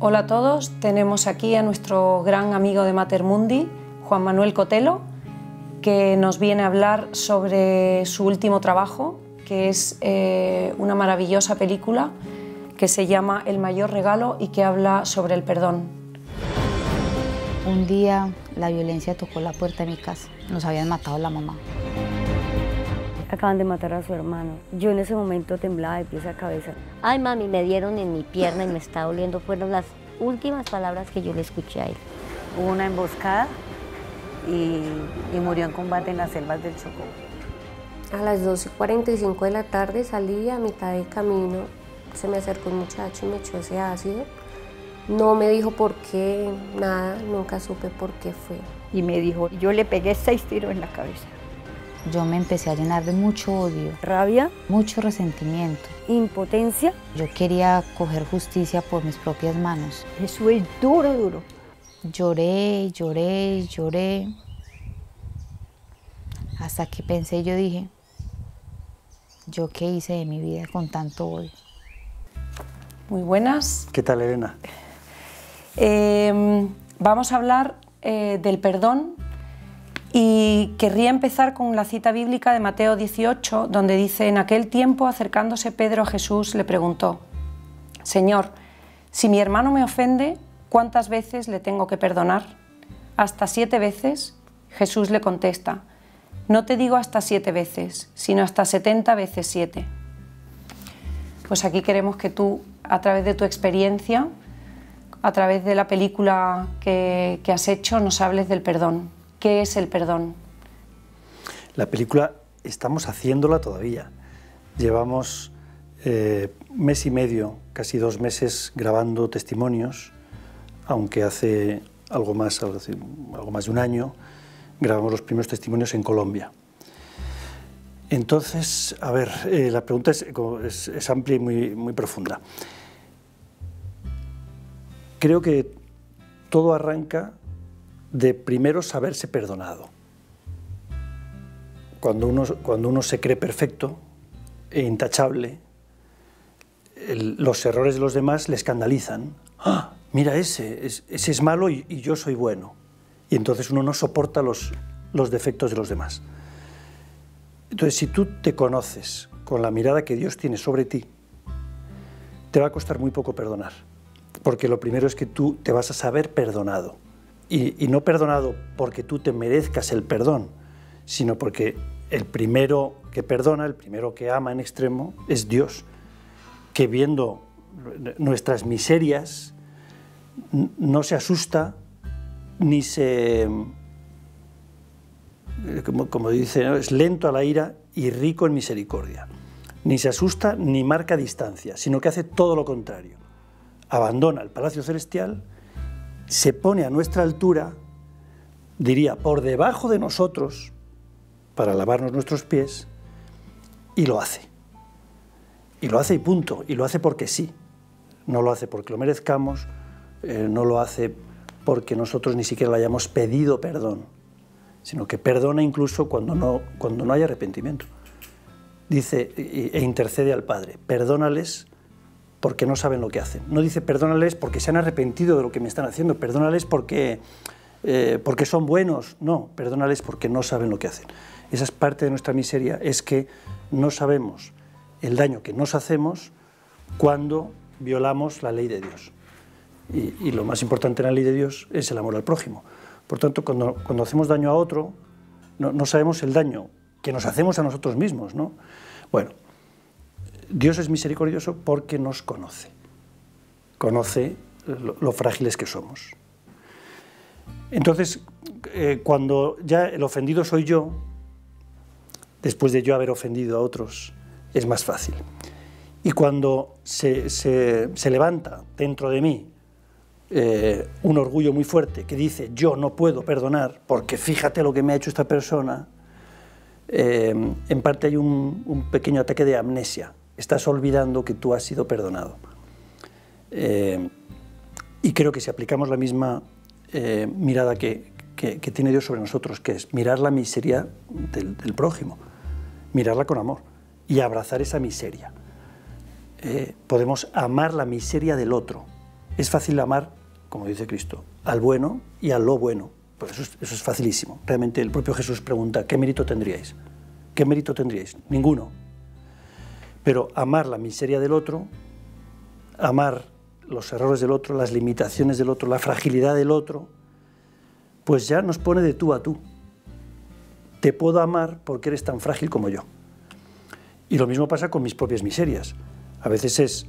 Hola a todos, tenemos aquí a nuestro gran amigo de Mater Mundi, Juan Manuel Cotelo, que nos viene a hablar sobre su último trabajo, que es una maravillosa película que se llama El mayor regalo y que habla sobre el perdón. Un día la violencia tocó la puerta de mi casa, nos habían matado a la mamá. Acaban de matar a su hermano. Yo en ese momento temblaba de pies a cabeza. Ay, mami, me dieron en mi pierna y me está doliendo. Fueron las últimas palabras que yo le escuché a él. Hubo una emboscada y murió en combate en las selvas del Chocó. A las 2:45 de la tarde salí a mitad de camino. Se me acercó un muchacho y me echó ese ácido. No me dijo por qué, nada, nunca supe por qué fue. Y me dijo, yo le pegué 6 tiros en la cabeza. Yo me empecé a llenar de mucho odio, Rabia, mucho resentimiento. impotencia. Yo quería coger justicia por mis propias manos. Eso es duro, duro. Lloré, lloré, lloré. Hasta que pensé y yo dije, ¿yo qué hice de mi vida con tanto odio? Muy buenas. ¿Qué tal, Elena? Vamos a hablar del perdón y querría empezar con la cita bíblica de Mateo 18, donde dice: en aquel tiempo, acercándose Pedro a Jesús, le preguntó: Señor, si mi hermano me ofende, ¿cuántas veces le tengo que perdonar? ¿Hasta 7 veces? Jesús le contesta: no te digo hasta 7 veces, sino hasta 70 veces 7. Pues aquí queremos que tú, a través de tu experiencia, a través de la película que has hecho, nos hables del perdón. ¿Qué es el perdón? La película estamos haciéndola todavía. Llevamos mes y medio, casi 2 meses grabando testimonios, aunque hace algo más de un año grabamos los primeros testimonios en Colombia. Entonces, a ver, la pregunta es amplia y muy profunda. Creo que todo arranca de primero saberse perdonado. Cuando uno se cree perfecto e intachable, los errores de los demás le escandalizan. ¡Ah! Mira, ese es malo y yo soy bueno. Y entonces uno no soporta los defectos de los demás. Entonces, si tú te conoces con la mirada que Dios tiene sobre ti, te va a costar muy poco perdonar. Porque lo primero es que tú te vas a saber perdonado. Y no perdonado porque tú te merezcas el perdón, sino porque el primero que perdona, el primero que ama en extremo, es Dios, que viendo nuestras miserias no se asusta ni se, como dice, ¿no?, es lento a la ira y rico en misericordia. Ni se asusta ni marca distancia, sino que hace todo lo contrario. Abandona el palacio celestial, se pone a nuestra altura, diría, por debajo de nosotros, para lavarnos nuestros pies, y lo hace. Y lo hace y punto. Y lo hace porque sí. No lo hace porque lo merezcamos, no lo hace porque nosotros ni siquiera le hayamos pedido perdón, sino que perdona incluso cuando no hay arrepentimiento. Dice e intercede al Padre: perdónales porque no saben lo que hacen. No dice perdónales porque se han arrepentido de lo que me están haciendo, perdónales porque son buenos. No, perdónales porque no saben lo que hacen. Esa es parte de nuestra miseria, es que no sabemos el daño que nos hacemos cuando violamos la ley de Dios. Y lo más importante en la ley de Dios es el amor al prójimo. Por tanto, cuando hacemos daño a otro, no sabemos el daño que nos hacemos a nosotros mismos, ¿no? Bueno, Dios es misericordioso porque nos conoce. Conoce lo frágiles que somos. Entonces, cuando ya el ofendido soy yo, después de yo haber ofendido a otros, es más fácil. Y cuando se levanta dentro de mí un orgullo muy fuerte que dice: yo no puedo perdonar porque fíjate lo que me ha hecho esta persona, en parte hay un pequeño ataque de amnesia. Estás olvidando que tú has sido perdonado. Y creo que si aplicamos la misma mirada que tiene Dios sobre nosotros, que es mirar la miseria del prójimo, mirarla con amor y abrazar esa miseria, podemos amar la miseria del otro Es fácil amar, como dice Cristo, al bueno y a lo bueno. Pues eso es facilísimo. Realmente el propio Jesús pregunta, ¿qué mérito tendríais? ¿Qué mérito tendríais? Ninguno. Pero amar la miseria del otro, amar los errores del otro, las limitaciones del otro, la fragilidad del otro, pues ya nos pone de tú a tú. Te puedo amar porque eres tan frágil como yo. Y lo mismo pasa con mis propias miserias. A veces es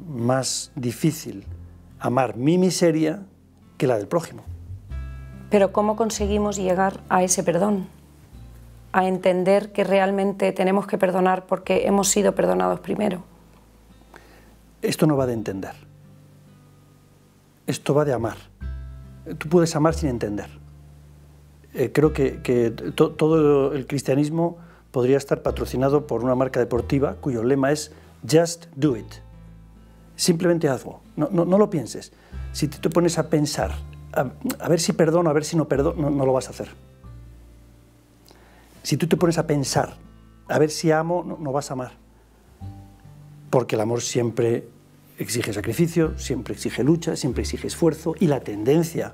más difícil amar mi miseria que la del prójimo. Pero ¿cómo conseguimos llegar a ese perdón? A entender que realmente tenemos que perdonar porque hemos sido perdonados primero. Esto no va de entender. Esto va de amar. Tú puedes amar sin entender. Creo que todo el cristianismo podría estar patrocinado por una marca deportiva cuyo lema es Just do it. Simplemente hazlo. No lo pienses. Si te pones a pensar, a ver si perdono, a ver si no perdono, no lo vas a hacer. Si tú te pones a pensar, a ver si amo, no vas a amar. Porque el amor siempre exige sacrificio, siempre exige lucha, siempre exige esfuerzo, y la tendencia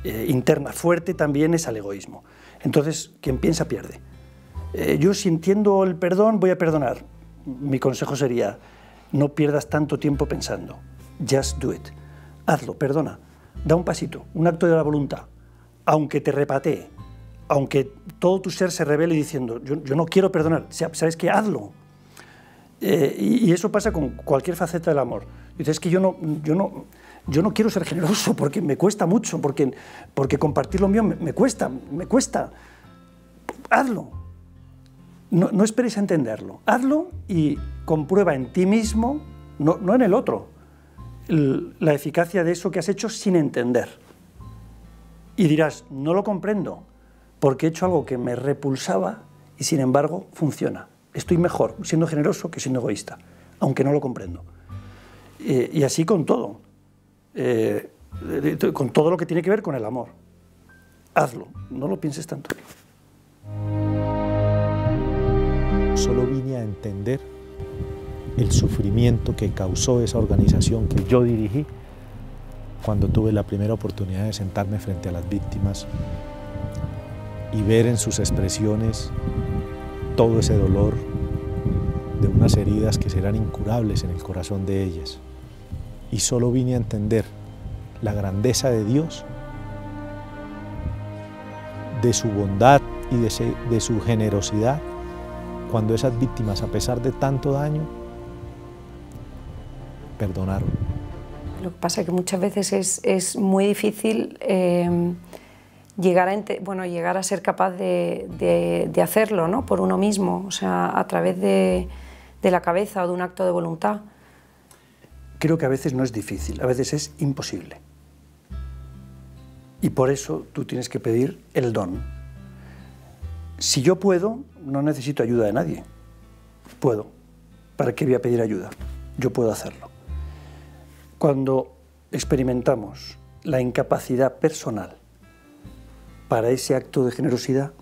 interna fuerte también es al egoísmo. Entonces, quien piensa pierde. Yo, si entiendo el perdón, voy a perdonar. Mi consejo sería, no pierdas tanto tiempo pensando. Just do it. Hazlo, perdona. Da un pasito, un acto de la voluntad. Aunque te repatee, aunque todo tu ser se revele diciendo, yo no quiero perdonar, ¿sabes qué? Hazlo. Y eso pasa con cualquier faceta del amor. Dices, es que yo no quiero ser generoso porque me cuesta mucho, porque compartir lo mío me cuesta. Hazlo. No esperes a entenderlo. Hazlo y comprueba en ti mismo, no en el otro, la eficacia de eso que has hecho sin entender. Y dirás, no lo comprendo, porque he hecho algo que me repulsaba y sin embargo funciona. Estoy mejor siendo generoso que siendo egoísta, aunque no lo comprendo. Y así con todo. Con todo lo que tiene que ver con el amor. Hazlo, no lo pienses tanto. Solo vine a entender el sufrimiento que causó esa organización que yo dirigí cuando tuve la primera oportunidad de sentarme frente a las víctimas y ver en sus expresiones todo ese dolor de unas heridas que serán incurables en el corazón de ellas. Y solo vine a entender la grandeza de Dios, de su bondad y de su generosidad, cuando esas víctimas, a pesar de tanto daño, perdonaron. Lo que pasa es que muchas veces es muy difícil llegar a ser capaz de hacerlo, ¿no? Por uno mismo, o sea, a través de la cabeza o de un acto de voluntad. Creo que a veces no es difícil, a veces es imposible. Y por eso tú tienes que pedir el don. Si yo puedo, no necesito ayuda de nadie. Puedo. ¿Para qué voy a pedir ayuda? Yo puedo hacerlo. Cuando experimentamos la incapacidad personal para ese acto de generosidad,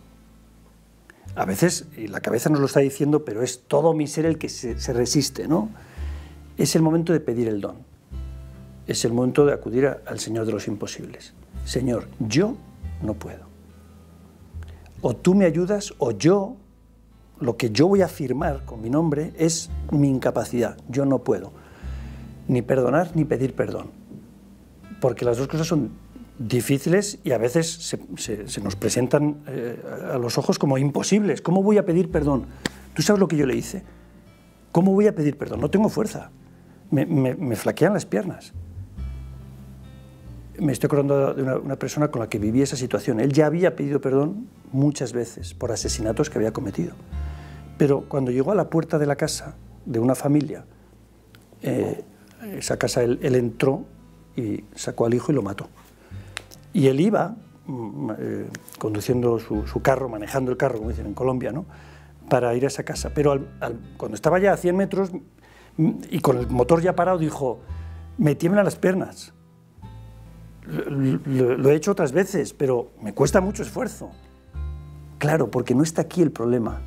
a veces, y la cabeza nos lo está diciendo, pero es todo mi ser el que se resiste, ¿no? Es el momento de pedir el don. Es el momento de acudir al Señor de los imposibles. Señor, yo no puedo. O tú me ayudas, o yo, lo que yo voy a afirmar con mi nombre es mi incapacidad. Yo no puedo ni perdonar ni pedir perdón. Porque las dos cosas son difíciles y a veces se nos presentan a los ojos como imposibles. ¿Cómo voy a pedir perdón? ¿Tú sabes lo que yo le hice? ¿Cómo voy a pedir perdón? No tengo fuerza. Me flaquean las piernas. Me estoy acordando de una persona con la que viví esa situación. Él ya había pedido perdón muchas veces por asesinatos que había cometido. Pero cuando llegó a la puerta de la casa de una familia, esa casa él entró y sacó al hijo y lo mató. Y él iba conduciendo su carro, manejando el carro, como dicen en Colombia, ¿no?, para ir a esa casa. Pero cuando estaba ya a 100 metros y con el motor ya parado, dijo, me tiemblan las piernas. Lo he hecho otras veces, pero me cuesta mucho esfuerzo. Claro, porque no está aquí el problema.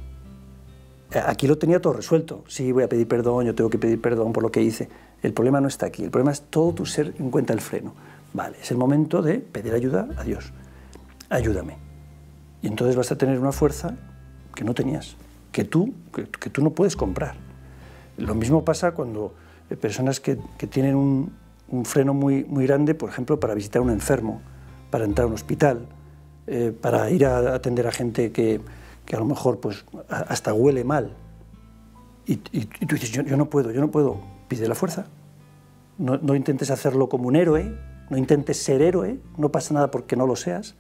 Aquí lo tenía todo resuelto. Sí, voy a pedir perdón, yo tengo que pedir perdón por lo que hice. El problema no está aquí, el problema es todo tu ser encuentra el freno. Vale, es el momento de pedir ayuda a Dios. Ayúdame. Y entonces vas a tener una fuerza que no tenías, que tú no puedes comprar. Lo mismo pasa cuando personas que tienen un freno muy grande, por ejemplo, para visitar a un enfermo, para entrar a un hospital, para ir a atender a gente que a lo mejor pues, hasta huele mal. Y tú dices, yo no puedo. Pide la fuerza. No intentes hacerlo como un héroe, no intentes ser héroe, no pasa nada porque no lo seas.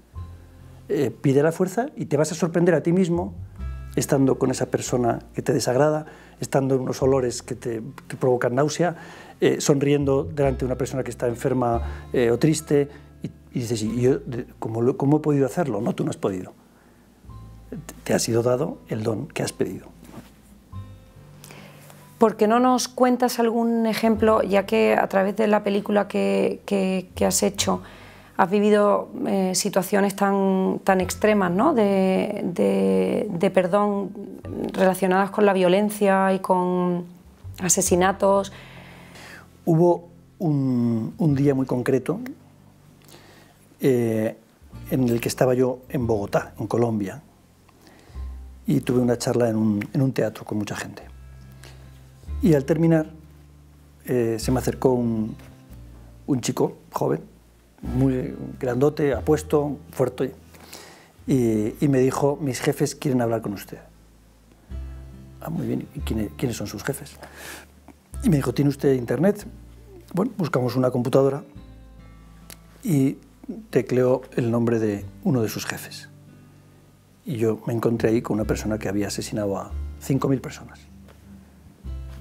Pide la fuerza y te vas a sorprender a ti mismo estando con esa persona que te desagrada, estando en unos olores que te provocan náusea, sonriendo delante de una persona que está enferma o triste, y dices, ¿y yo cómo he podido hacerlo? No, tú no has podido. Te ha sido dado el don que has pedido. ¿Por qué no nos cuentas algún ejemplo, ya que a través de la película que has hecho has vivido situaciones tan extremas, ¿no? de perdón relacionadas con la violencia y con asesinatos? Hubo un día muy concreto en el que estaba yo en Bogotá, en Colombia, y tuve una charla en un teatro con mucha gente. Y al terminar se me acercó un chico joven, muy grandote, apuesto, fuerte, y me dijo, mis jefes quieren hablar con usted. Ah, muy bien, ¿y quiénes son sus jefes? Y me dijo, ¿tiene usted internet? Bueno, buscamos una computadora y tecleó el nombre de uno de sus jefes. Y yo me encontré ahí con una persona que había asesinado a 5.000 personas.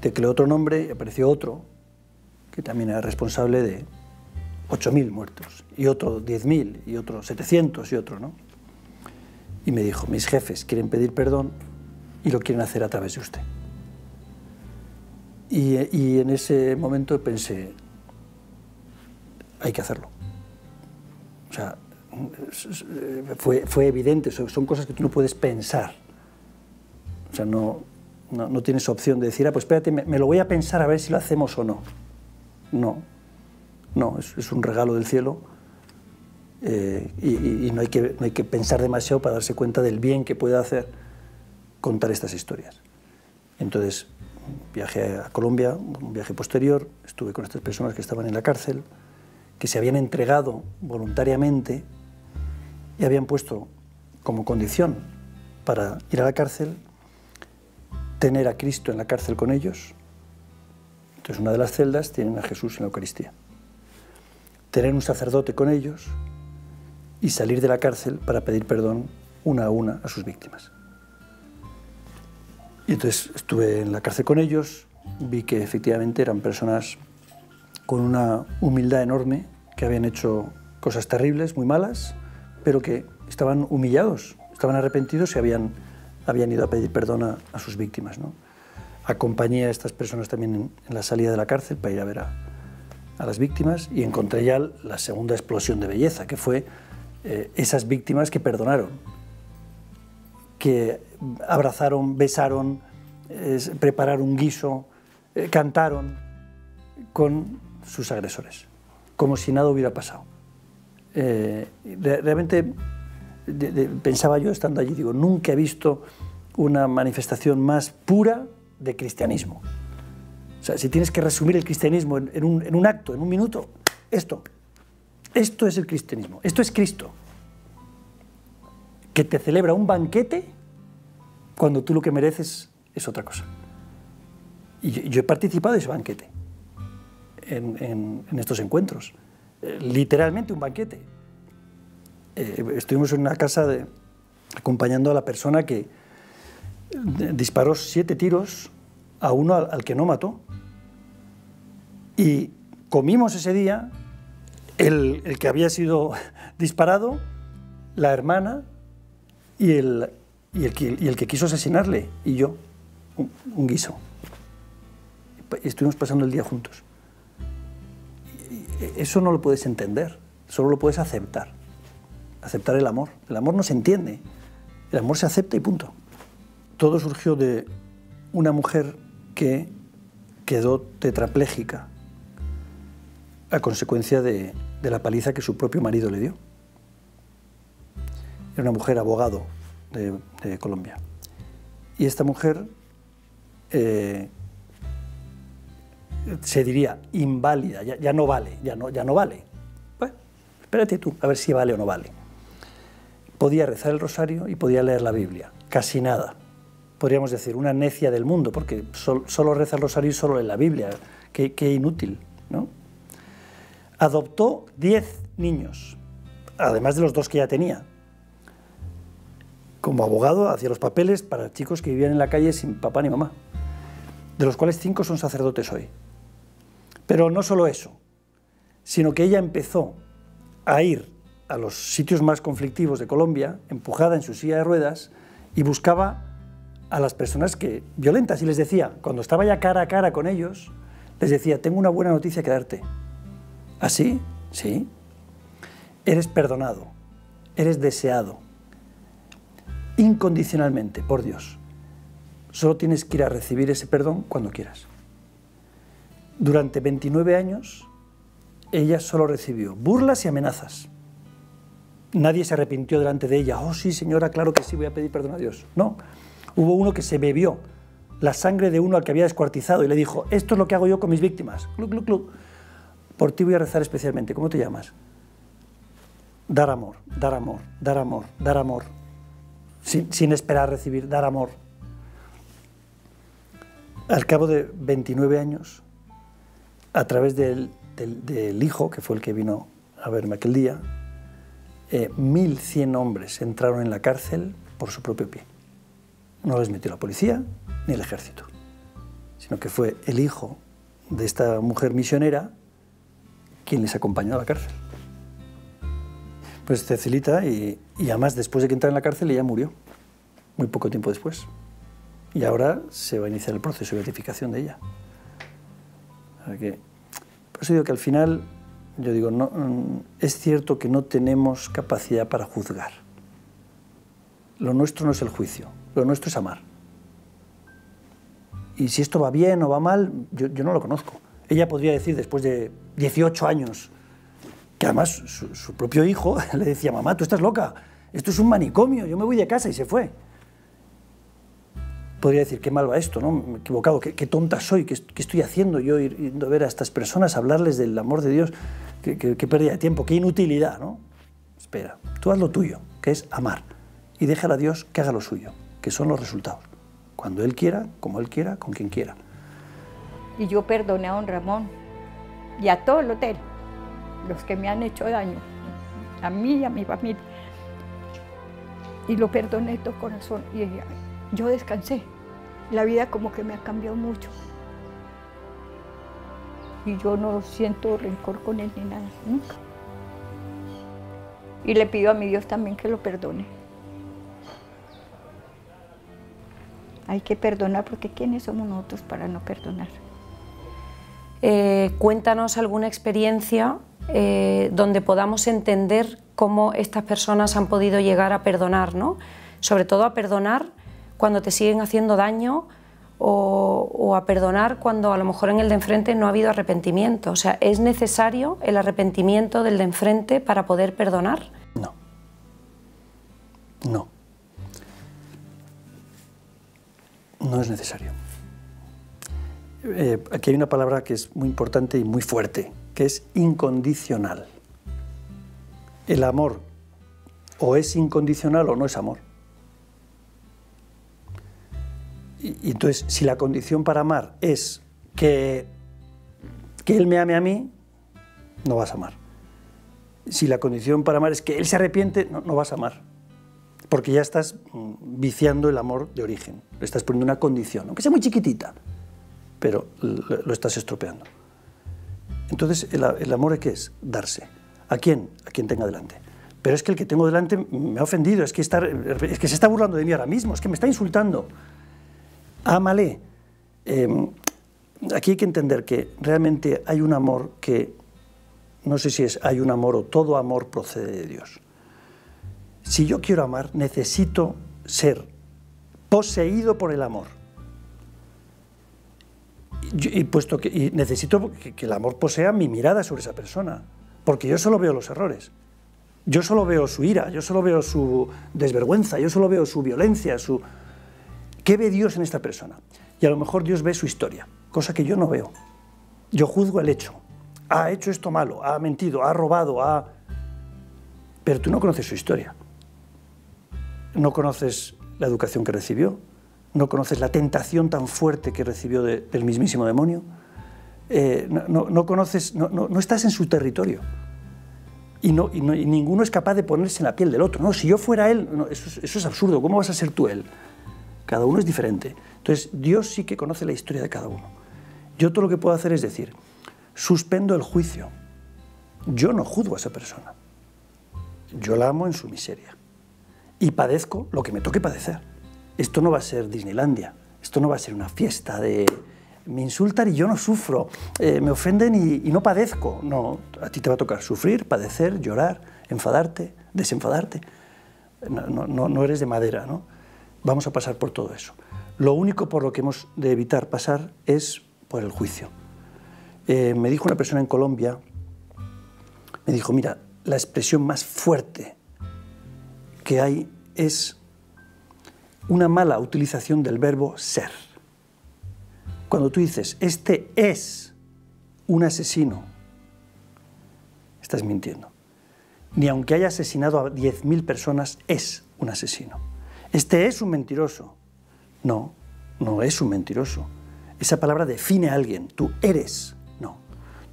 Tecleó otro nombre y apareció otro que también era responsable de 8.000 muertos, y otro 10.000, y otro 700, y otro, ¿no? Y me dijo, mis jefes quieren pedir perdón y lo quieren hacer a través de usted. Y en ese momento pensé, hay que hacerlo. O sea, fue evidente, son cosas que tú no puedes pensar. O sea, no tienes opción de decir, pues espérate, me lo voy a pensar a ver si lo hacemos o no. No, es un regalo del cielo y no hay que pensar demasiado para darse cuenta del bien que puede hacer contar estas historias. Entonces, viajé a Colombia, un viaje posterior, estuve con estas personas que estaban en la cárcel, que se habían entregado voluntariamente y habían puesto como condición para ir a la cárcel tener a Cristo en la cárcel con ellos. Entonces, una de las celdas tienen a Jesús en la Eucaristía. Tener un sacerdote con ellos y salir de la cárcel para pedir perdón una a una a sus víctimas. Y entonces estuve en la cárcel con ellos, vi que efectivamente eran personas con una humildad enorme, que habían hecho cosas terribles, muy malas, pero que estaban humillados, estaban arrepentidos y habían ido a pedir perdón a sus víctimas, ¿no? Acompañé a estas personas también en la salida de la cárcel para ir a ver a las víctimas y encontré ya la segunda explosión de belleza, que fue esas víctimas que perdonaron, que abrazaron, besaron, prepararon un guiso, cantaron con sus agresores, como si nada hubiera pasado. Realmente pensaba yo estando allí, digo, nunca he visto una manifestación más pura de cristianismo. O sea, si tienes que resumir el cristianismo en un acto, en un minuto, esto es el cristianismo, esto es Cristo, que te celebra un banquete cuando tú lo que mereces es otra cosa. Y yo he participado de ese banquete, en estos encuentros, literalmente un banquete. Estuvimos en una casa acompañando a la persona que disparó 7 tiros a uno al que no mató. Y comimos ese día el que había sido disparado, la hermana y el que quiso asesinarle, y yo, un guiso. Estuvimos pasando el día juntos. Eso no lo puedes entender, solo lo puedes aceptar. Aceptar el amor. El amor no se entiende, el amor se acepta y punto. Todo surgió de una mujer que quedó tetrapléjica a consecuencia de la paliza que su propio marido le dio. Era una mujer abogado de Colombia. Y esta mujer se diría inválida, ya no vale, ya no vale. Bueno, espérate tú, a ver si vale o no vale. Podía rezar el rosario y podía leer la Biblia, casi nada. Podríamos decir, una necia del mundo, porque solo reza el rosario y solo lee la Biblia. Qué inútil, ¿no? Adoptó 10 niños, además de los 2 que ya tenía. Como abogado hacía los papeles para chicos que vivían en la calle sin papá ni mamá, de los cuales 5 son sacerdotes hoy. Pero no solo eso, sino que ella empezó a ir a los sitios más conflictivos de Colombia, empujada en su silla de ruedas, y buscaba a las personas violentas, y les decía, cuando estaba ya cara a cara con ellos, les decía, tengo una buena noticia que darte. ¿Ah, sí? Sí. Eres perdonado, eres deseado, incondicionalmente, por Dios. Solo tienes que ir a recibir ese perdón cuando quieras. Durante 29 años, ella solo recibió burlas y amenazas. Nadie se arrepintió delante de ella. Oh, sí, señora, claro que sí, voy a pedir perdón a Dios. No. Hubo uno que se bebió la sangre de uno al que había descuartizado y le dijo, esto es lo que hago yo con mis víctimas. Cluc, cluc, cluc. Por ti voy a rezar especialmente. ¿Cómo te llamas? Dar amor, dar amor, dar amor, dar amor. Sin esperar recibir, dar amor. Al cabo de 29 años, a través del hijo, que fue el que vino a verme aquel día, 1.100 hombres entraron en la cárcel por su propio pie. No les metió la policía ni el ejército, sino que fue el hijo de esta mujer misionera quien les acompañó a la cárcel. Pues Cecilita, y además después de que entrara en la cárcel ella murió, muy poco tiempo después. Y ahora se va a iniciar el proceso de beatificación de ella. Por eso digo que al final, yo digo, no, es cierto que no tenemos capacidad para juzgar. Lo nuestro no es el juicio, lo nuestro es amar. Y si esto va bien o va mal, yo no lo conozco. Ella podría decir después de 18 años, que además su propio hijo le decía, mamá, tú estás loca, esto es un manicomio, yo me voy de casa, y se fue. Podría decir, qué mal va esto, ¿no? Me he equivocado, qué tonta soy, qué estoy haciendo yo yendo a ver a estas personas, hablarles del amor de Dios, qué pérdida de tiempo, qué inutilidad, ¿no? Espera, tú haz lo tuyo, que es amar, y déjale a Dios que haga lo suyo, que son los resultados. Cuando Él quiera, como Él quiera, con quien quiera. Y yo perdoné a don Ramón y a todo el hotel, los que me han hecho daño, a mí y a mi familia. Y lo perdoné de todo corazón y yo descansé. La vida como que me ha cambiado mucho. Y yo no siento rencor con él ni nada, nunca. Y le pido a mi Dios también que lo perdone. Hay que perdonar, porque ¿quiénes somos nosotros para no perdonar? Cuéntanos alguna experiencia donde podamos entender cómo estas personas han podido llegar a perdonar, ¿no? Sobre todo a perdonar cuando te siguen haciendo daño o a perdonar cuando a lo mejor en el de enfrente no ha habido arrepentimiento. O sea, ¿es necesario el arrepentimiento del de enfrente para poder perdonar? No. No. No es necesario. Aquí hay una palabra que es muy importante y muy fuerte, que es incondicional. El amor o es incondicional o no es amor. Y entonces, si la condición para amar es que Él me ame a mí, no vas a amar. Si la condición para amar es que Él se arrepiente, no vas a amar. Porque ya estás viciando el amor de origen. Le estás poniendo una condición, aunque sea muy chiquitita, pero lo estás estropeando. Entonces, el amor, ¿qué es? Darse. ¿A quién? A quien tenga delante. Pero es que el que tengo delante me ha ofendido, es que se está burlando de mí ahora mismo, es que me está insultando. Ámale. Aquí hay que entender que realmente hay un amor que, no sé si hay un amor o todo amor procede de Dios. Si yo quiero amar, necesito ser poseído por el amor. Y necesito que el amor posea mi mirada sobre esa persona, porque yo solo veo los errores, yo solo veo su ira, yo solo veo su desvergüenza, yo solo veo su violencia, ¿qué ve Dios en esta persona? Y a lo mejor Dios ve su historia, cosa que yo no veo. Yo juzgo el hecho. Ha hecho esto malo, ha mentido, ha robado, Pero tú no conoces su historia. No conoces la educación que recibió, no conoces la tentación tan fuerte que recibió del mismísimo demonio, no estás en su territorio. Y ninguno es capaz de ponerse en la piel del otro. No, si yo fuera él, no, eso es absurdo. ¿Cómo vas a ser tú él? Cada uno es diferente. Entonces, Dios sí que conoce la historia de cada uno. Yo todo lo que puedo hacer es decir, suspendo el juicio. Yo no juzgo a esa persona. Yo la amo en su miseria. Y padezco lo que me toque padecer. Esto no va a ser Disneylandia. Esto no va a ser una fiesta de... Me insultan y yo no sufro, me ofenden y no padezco. No, a ti te va a tocar sufrir, padecer, llorar, enfadarte, desenfadarte. No eres de madera, ¿no? Vamos a pasar por todo eso. Lo único por lo que hemos de evitar pasar es por el juicio. Me dijo una persona en Colombia, me dijo, mira, la expresión más fuerte que hay es una mala utilización del verbo ser. Cuando tú dices, este es un asesino, estás mintiendo. Ni aunque haya asesinado a 10.000 personas, es un asesino. Este es un mentiroso. No, no es un mentiroso. Esa palabra define a alguien. Tú eres. No.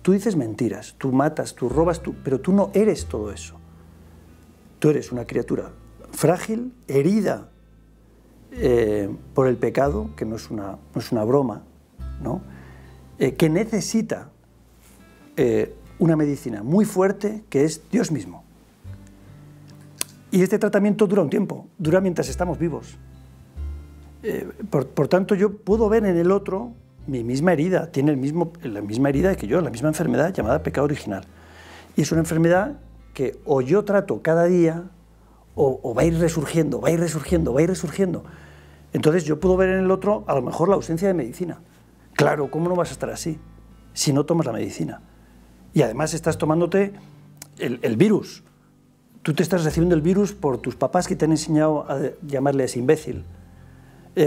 Tú dices mentiras, tú matas, tú robas, pero tú no eres todo eso. Tú eres una criatura frágil, herida por el pecado, que no es una broma, ¿no? Que necesita una medicina muy fuerte, que es Dios mismo. Y este tratamiento dura un tiempo, dura mientras estamos vivos. Por tanto, yo puedo ver en el otro mi misma herida, tiene la misma herida que yo, la misma enfermedad llamada pecado original. Y es una enfermedad que o yo trato cada día, o va a ir resurgiendo, va a ir resurgiendo, va a ir resurgiendo. Entonces yo puedo ver en el otro a lo mejor la ausencia de medicina. Claro, ¿cómo no vas a estar así si no tomas la medicina? Y además estás tomándote el virus. Tú te estás recibiendo el virus por tus papás que te han enseñado a llamarles imbécil,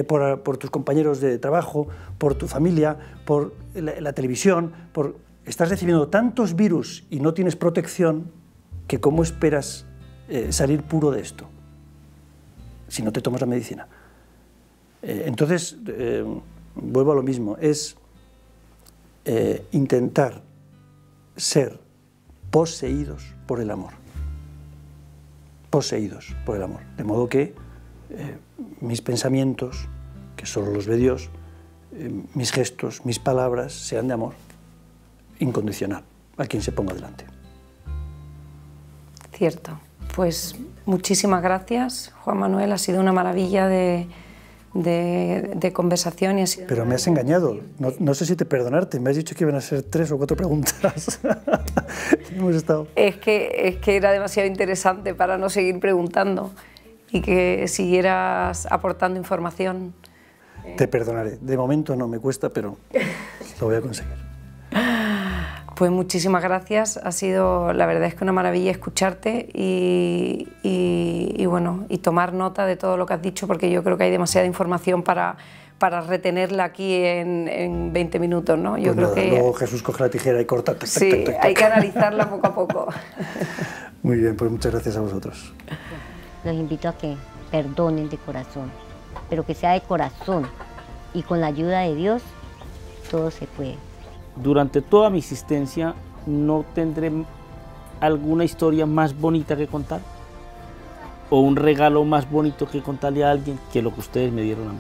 por tus compañeros de trabajo, por tu familia, por la televisión. Estás recibiendo tantos virus y no tienes protección que ¿cómo esperas salir puro de esto si no te tomas la medicina? Entonces, vuelvo a lo mismo, es intentar ser poseídos por el amor. Poseídos por el amor. De modo que mis pensamientos, que solo los ve Dios, mis gestos, mis palabras, sean de amor incondicional a quien se ponga delante. Cierto. Pues muchísimas gracias, Juan Manuel. Ha sido una maravilla de conversación. Pero me has engañado, no sé si te perdonarte, me has dicho que iban a ser 3 o 4 preguntas. Hemos estado... Es que era demasiado interesante para no seguir preguntando y que siguieras aportando información. Te perdonaré, de momento no me cuesta, pero lo voy a conseguir. Pues muchísimas gracias, ha sido la verdad es que una maravilla escucharte y bueno, y tomar nota de todo lo que has dicho, porque yo creo que hay demasiada información para retenerla aquí en 20 minutos, ¿no? Yo creo que luego Jesús coge la tijera y corta. Sí, hay que analizarla poco a poco. Muy bien, pues muchas gracias a vosotros. Los invito a que perdonen de corazón, pero que sea de corazón y con la ayuda de Dios todo se puede. Durante toda mi existencia no tendré alguna historia más bonita que contar o un regalo más bonito que contarle a alguien que lo que ustedes me dieron a mí.